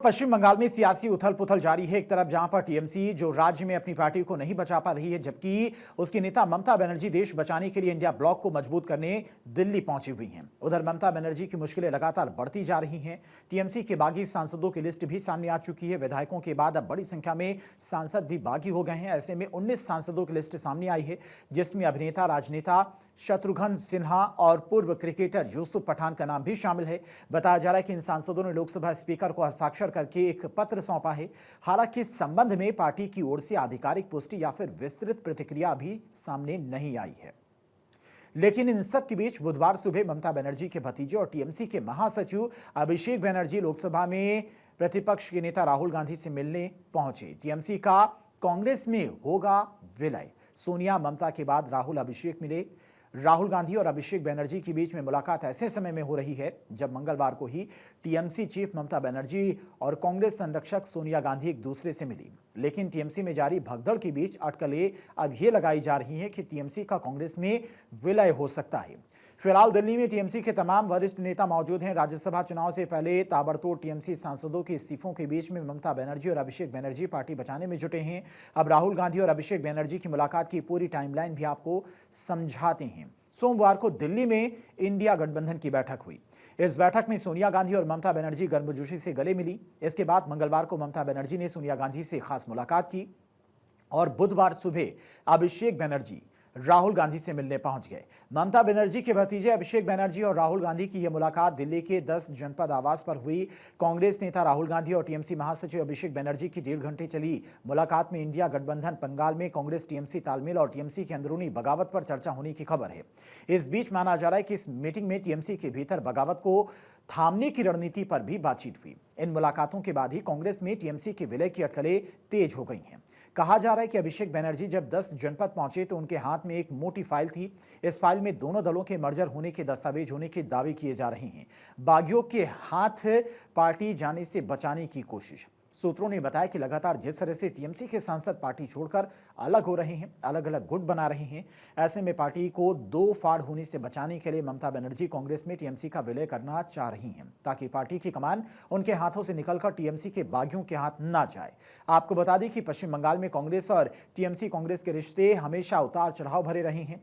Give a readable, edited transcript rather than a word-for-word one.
पश्चिम बंगाल में सियासी उथल पुथल जारी है। एक तरफ जहां पर टीएमसी जो राज्य में अपनी पार्टी को नहीं बचा पा रही है, जबकि उसकी नेता ममता बनर्जी देश बचाने के लिए इंडिया ब्लॉक को मजबूत करने दिल्ली पहुंची हुई हैं। उधर ममता बनर्जी की मुश्किलें लगातार बढ़ती जा रही हैं। टीएमसी के बागी सांसदों की लिस्ट भी सामने आ चुकी है। विधायकों के बाद अब बड़ी संख्या में सांसद भी बागी हो गए हैं। ऐसे में 19 सांसदों की लिस्ट सामने आई है, जिसमें अभिनेता राजनेता शत्रुघ्न सिन्हा और पूर्व क्रिकेटर यूसुफ पठान का नाम भी शामिल है। बताया जा रहा है कि इन सांसदों ने लोकसभा स्पीकर को हस्ताक्षर करके एक पत्र सौंपा है। हालांकि इस संबंध में पार्टी की ओर से आधिकारिक पुष्टि या फिर विस्तृत प्रतिक्रिया भी सामने नहीं आई है। लेकिन इन सब के बीच बुधवार सुबह ममता बनर्जी के भतीजे और टीएमसी के महासचिव अभिषेक बनर्जी लोकसभा में प्रतिपक्ष के नेता राहुल गांधी से मिलने पहुंचे। टीएमसी का कांग्रेस में होगा विलय। सोनिया ममता के बाद राहुल अभिषेक मिले। राहुल गांधी और अभिषेक बनर्जी के बीच में मुलाकात ऐसे समय में हो रही है जब मंगलवार को ही टीएमसी चीफ ममता बनर्जी और कांग्रेस संरक्षक सोनिया गांधी एक दूसरे से मिली। लेकिन टीएमसी में जारी भगदड़ के बीच अटकलें अब ये लगाई जा रही हैं कि टीएमसी का कांग्रेस में विलय हो सकता है। फिलहाल दिल्ली में टीएमसी के तमाम वरिष्ठ नेता मौजूद हैं। राज्यसभा चुनाव से पहले ताबड़तोड़ टीएमसी सांसदों के इस्तीफों के बीच में ममता बनर्जी और अभिषेक बनर्जी पार्टी बचाने में जुटे हैं। अब राहुल गांधी और अभिषेक बनर्जी की मुलाकात की पूरी टाइमलाइन भी आपको समझाते हैं। सोमवार को दिल्ली में इंडिया गठबंधन की बैठक हुई। इस बैठक में सोनिया गांधी और ममता बनर्जी गर्मजोशी से गले मिली। इसके बाद मंगलवार को ममता बनर्जी ने सोनिया गांधी से खास मुलाकात की और बुधवार सुबह अभिषेक बनर्जी राहुल गांधी से मिलने पहुंच गए। ममता बनर्जी के भतीजे अभिषेक बनर्जी और राहुल गांधी की यह मुलाकात दिल्ली के 10 जनपद आवास पर हुई। कांग्रेस नेता राहुल गांधी और टीएमसी महासचिव अभिषेक बनर्जी की 1.5 घंटे चली मुलाकात में इंडिया गठबंधन बंगाल में कांग्रेस टीएमसी तालमेल और टीएमसी की अंदरूनी बगावत पर चर्चा होने की खबर है। इस बीच माना जा रहा है कि इस मीटिंग में टीएमसी के भीतर बगावत को थामने की रणनीति पर भी बातचीत हुई। इन मुलाकातों के बाद ही कांग्रेस में टीएमसी के विलय की अटकलें तेज हो गई हैं। कहा जा रहा है कि अभिषेक बनर्जी जब 10 जनपद पहुंचे तो उनके हाथ में एक मोटी फाइल थी। इस फाइल में दोनों दलों के मर्जर होने के दस्तावेज होने के दावे किए जा रहे हैं। बागियों के हाथ पार्टी जाने से बचाने की कोशिश। सूत्रों ने बताया कि लगातार जिस तरह से टीएमसी के सांसद पार्टी छोड़कर अलग हो रहे हैं, अलग अलग गुट बना रहे हैं, ऐसे में पार्टी को दो फाड़ होने से बचाने के लिए ममता बनर्जी कांग्रेस में टीएमसी का विलय करना चाह रही हैं, ताकि पार्टी की कमान उनके हाथों से निकलकर टीएमसी के बागियों के हाथ ना जाए। आपको बता दें कि पश्चिम बंगाल में कांग्रेस और टीएमसी कांग्रेस के रिश्ते हमेशा उतार चढ़ाव भरे रहे हैं।